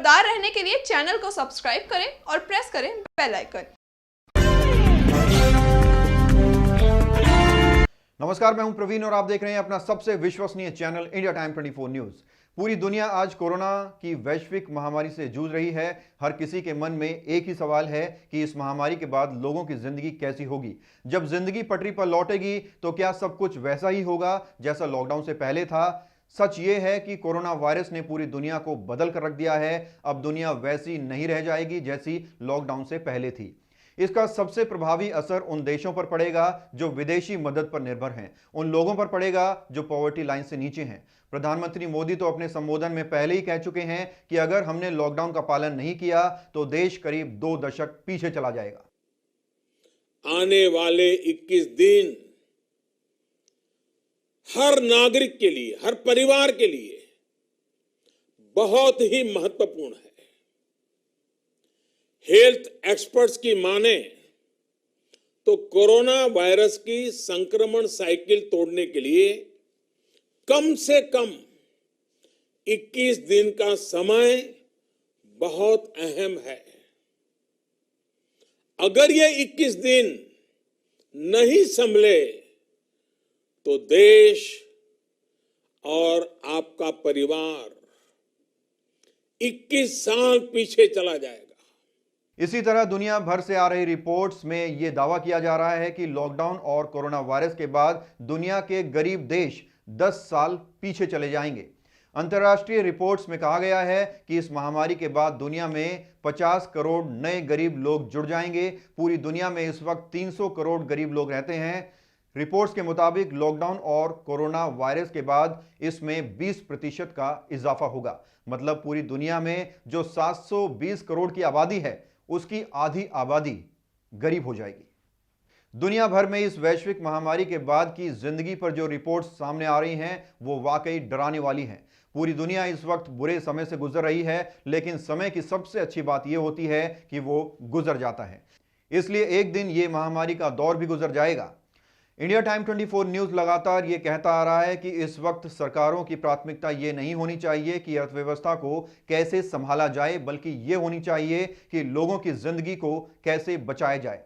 खबरदार रहने के लिए चैनल को सब्सक्राइब करें और प्रेस करें बेल आइकन। नमस्कार, मैं हूं प्रवीण और आप देख रहे हैं अपना सबसे विश्वसनीय चैनल इंडिया टाइम 24 न्यूज। पूरी दुनिया आज कोरोना की वैश्विक महामारी से जूझ रही है। हर किसी के मन में एक ही सवाल है कि इस महामारी के बाद लोगों की जिंदगी कैसी होगी। जब जिंदगी पटरी पर लौटेगी तो क्या सब कुछ वैसा ही होगा जैसा लॉकडाउन से पहले था? सच ये है कि कोरोना वायरस ने पूरी दुनिया को बदल कर रख दिया है। अब दुनिया वैसी नहीं रह जाएगी जैसी लॉकडाउन से पहले थी। इसका सबसे प्रभावी असर उन देशों पर पड़ेगा जो विदेशी मदद पर निर्भर हैं, उन लोगों पर पड़ेगा जो पॉवर्टी लाइन से नीचे हैं। प्रधानमंत्री मोदी तो अपने संबोधन में पहले ही कह चुके हैं कि अगर हमने लॉकडाउन का पालन नहीं किया तो देश करीब 2 दशक पीछे चला जाएगा। आने वाले 21 दिन हर नागरिक के लिए, हर परिवार के लिए बहुत ही महत्वपूर्ण है। हेल्थ एक्सपर्ट्स की माने तो कोरोना वायरस की संक्रमण साइकिल तोड़ने के लिए कम से कम 21 दिन का समय बहुत अहम है। अगर ये 21 दिन नहीं संभले तो देश और आपका परिवार 21 साल पीछे चला जाएगा। इसी तरह दुनिया भर से आ रही रिपोर्ट्स में यह दावा किया जा रहा है कि लॉकडाउन और कोरोना वायरस के बाद दुनिया के गरीब देश 10 साल पीछे चले जाएंगे। अंतर्राष्ट्रीय रिपोर्ट्स में कहा गया है कि इस महामारी के बाद दुनिया में 50 करोड़ नए गरीब लोग जुड़ जाएंगे। पूरी दुनिया में इस वक्त 300 करोड़ गरीब लोग रहते हैं। रिपोर्ट्स के मुताबिक लॉकडाउन और कोरोना वायरस के बाद इसमें 20% का इजाफा होगा। मतलब पूरी दुनिया में जो 720 करोड़ की आबादी है उसकी आधी आबादी गरीब हो जाएगी। दुनिया भर में इस वैश्विक महामारी के बाद की जिंदगी पर जो रिपोर्ट्स सामने आ रही हैं वो वाकई डराने वाली हैं। पूरी दुनिया इस वक्त बुरे समय से गुजर रही है, लेकिन समय की सबसे अच्छी बात यह होती है कि वो गुजर जाता है। इसलिए एक दिन ये महामारी का दौर भी गुजर जाएगा। इंडिया टाइम 24 न्यूज लगातार ये कहता आ रहा है कि इस वक्त सरकारों की प्राथमिकता ये नहीं होनी चाहिए कि अर्थव्यवस्था को कैसे संभाला जाए, बल्कि ये होनी चाहिए कि लोगों की जिंदगी को कैसे बचाया जाए।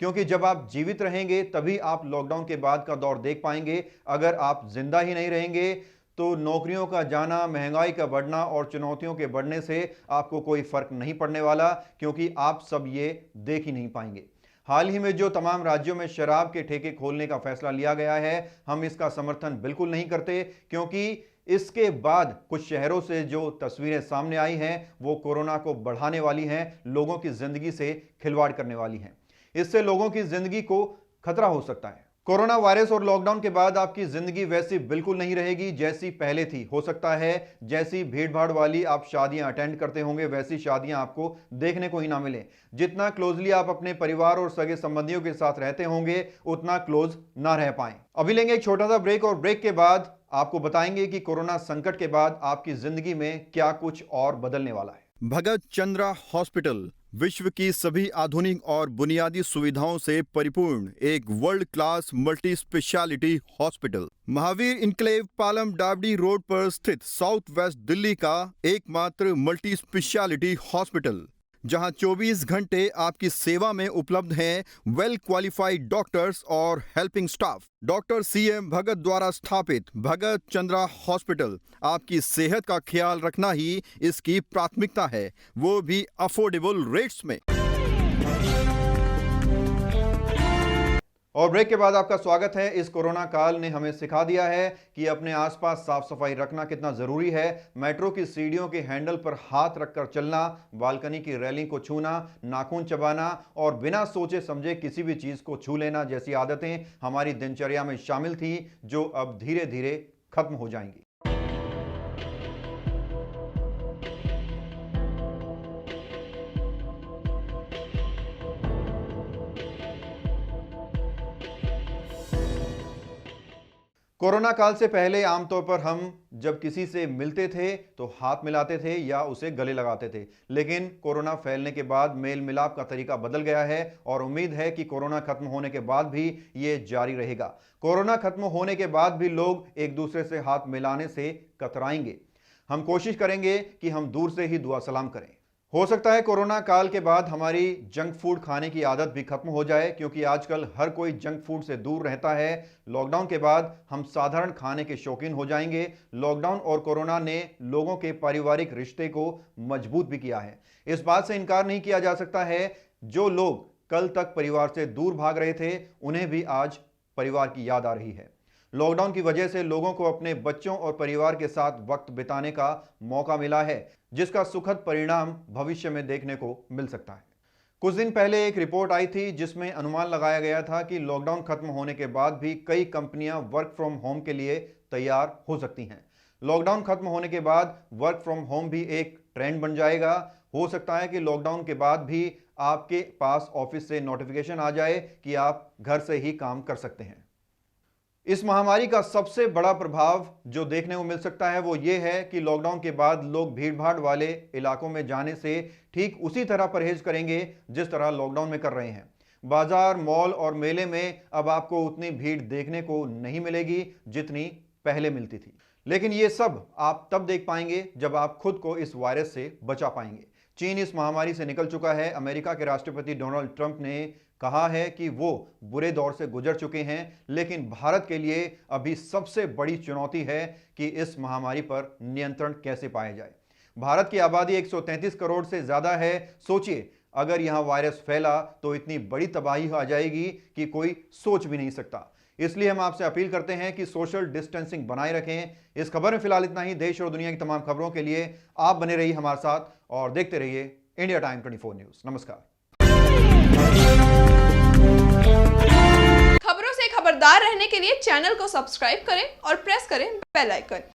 क्योंकि जब आप जीवित रहेंगे तभी आप लॉकडाउन के बाद का दौर देख पाएंगे। अगर आप जिंदा ही नहीं रहेंगे तो नौकरियों का जाना, महंगाई का बढ़ना और चुनौतियों के बढ़ने से आपको कोई फर्क नहीं पड़ने वाला, क्योंकि आप सब ये देख ही नहीं पाएंगे। हाल ही में जो तमाम राज्यों में शराब के ठेके खोलने का फैसला लिया गया है, हम इसका समर्थन बिल्कुल नहीं करते, क्योंकि इसके बाद कुछ शहरों से जो तस्वीरें सामने आई हैं वो कोरोना को बढ़ाने वाली हैं, लोगों की जिंदगी से खिलवाड़ करने वाली हैं। इससे लोगों की जिंदगी को खतरा हो सकता है। कोरोना वायरस और लॉकडाउन के बाद आपकी जिंदगी वैसी बिल्कुल नहीं रहेगी जैसी पहले थी। हो सकता है जैसी भीड़ भाड़ वाली आप शादियां अटेंड करते होंगे वैसी शादियां आपको देखने को ही ना मिले। जितना क्लोजली आप अपने परिवार और सगे संबंधियों के साथ रहते होंगे उतना क्लोज ना रह पाए। अभी लेंगे एक छोटा सा ब्रेक और ब्रेक के बाद आपको बताएंगे कि कोरोना संकट के बाद आपकी जिंदगी में क्या कुछ और बदलने वाला है। भगत चंद्रा हॉस्पिटल विश्व की सभी आधुनिक और बुनियादी सुविधाओं से परिपूर्ण एक world class multi speciality hospital, Mahavir enclave Palam डावडी रोड पर स्थित साउथ वेस्ट दिल्ली का एकमात्र मल्टी स्पेशलिटी हॉस्पिटल, जहां 24 घंटे आपकी सेवा में उपलब्ध हैं वेल क्वालिफाइड डॉक्टर्स और हेल्पिंग स्टाफ। डॉक्टर CM भगत द्वारा स्थापित भगत चंद्रा हॉस्पिटल आपकी सेहत का ख्याल रखना ही इसकी प्राथमिकता है, वो भी अफोर्डेबल रेट्स में। और ब्रेक के बाद आपका स्वागत है। इस कोरोना काल ने हमें सिखा दिया है कि अपने आसपास साफ सफाई रखना कितना जरूरी है। मेट्रो की सीढ़ियों के हैंडल पर हाथ रखकर चलना, बालकनी की रेलिंग को छूना, नाखून चबाना और बिना सोचे समझे किसी भी चीज को छू लेना जैसी आदतें हमारी दिनचर्या में शामिल थी, जो अब धीरे धीरे खत्म हो जाएंगी। कोरोना काल से पहले आमतौर पर हम जब किसी से मिलते थे तो हाथ मिलाते थे या उसे गले लगाते थे, लेकिन कोरोना फैलने के बाद मेल मिलाप का तरीका बदल गया है और उम्मीद है कि कोरोना खत्म होने के बाद भी ये जारी रहेगा। कोरोना खत्म होने के बाद भी लोग एक दूसरे से हाथ मिलाने से कतराएंगे। हम कोशिश करेंगे कि हम दूर से ही दुआ सलाम करें। हो सकता है कोरोना काल के बाद हमारी जंक फूड खाने की आदत भी खत्म हो जाए, क्योंकि आजकल हर कोई जंक फूड से दूर रहता है। लॉकडाउन के बाद हम साधारण खाने के शौकीन हो जाएंगे। लॉकडाउन और कोरोना ने लोगों के पारिवारिक रिश्ते को मजबूत भी किया है। इस बात से इनकार नहीं किया जा सकता है, जो लोग कल तक परिवार से दूर भाग रहे थे, उन्हें भी आज परिवार की याद आ रही है। लॉकडाउन की वजह से लोगों को अपने बच्चों और परिवार के साथ वक्त बिताने का मौका मिला है, जिसका सुखद परिणाम भविष्य में देखने को मिल सकता है। कुछ दिन पहले एक रिपोर्ट आई थी जिसमें अनुमान लगाया गया था कि लॉकडाउन खत्म होने के बाद भी कई कंपनियां वर्क फ्रॉम होम के लिए तैयार हो सकती हैं। लॉकडाउन खत्म होने के बाद वर्क फ्रॉम होम भी एक ट्रेंड बन जाएगा। हो सकता है कि लॉकडाउन के बाद भी आपके पास ऑफिस से नोटिफिकेशन आ जाए कि आप घर से ही काम कर सकते हैं। इस महामारी का सबसे बड़ा प्रभाव जो देखने को मिल सकता है वो ये है कि लॉकडाउन के बाद लोग भीड़भाड़ वाले इलाकों में जाने से ठीक उसी तरह परहेज करेंगे जिस तरह लॉकडाउन में कर रहे हैं। बाजार, मॉल और मेले में अब आपको उतनी भीड़ देखने को नहीं मिलेगी जितनी पहले मिलती थी। लेकिन ये सब आप तब देख पाएंगे जब आप खुद को इस वायरस से बचा पाएंगे। चीन इस महामारी से निकल चुका है। अमेरिका के राष्ट्रपति डोनाल्ड ट्रंप ने कहा है कि वो बुरे दौर से गुजर चुके हैं, लेकिन भारत के लिए अभी सबसे बड़ी चुनौती है कि इस महामारी पर नियंत्रण कैसे पाया जाए। भारत की आबादी 133 करोड़ से ज्यादा है। सोचिए, अगर यहां वायरस फैला तो इतनी बड़ी तबाही आ जाएगी कि कोई सोच भी नहीं सकता। इसलिए हम आपसे अपील करते हैं कि सोशल डिस्टेंसिंग बनाए रखें। इस खबर में फिलहाल इतना ही। देश और दुनिया की तमाम खबरों के लिए आप बने रहिए हमारे साथ और देखते रहिए इंडिया टाइम 24 न्यूज। नमस्कार। खबरों से खबरदार रहने के लिए चैनल को सब्सक्राइब करें और प्रेस करें बेल आइकन।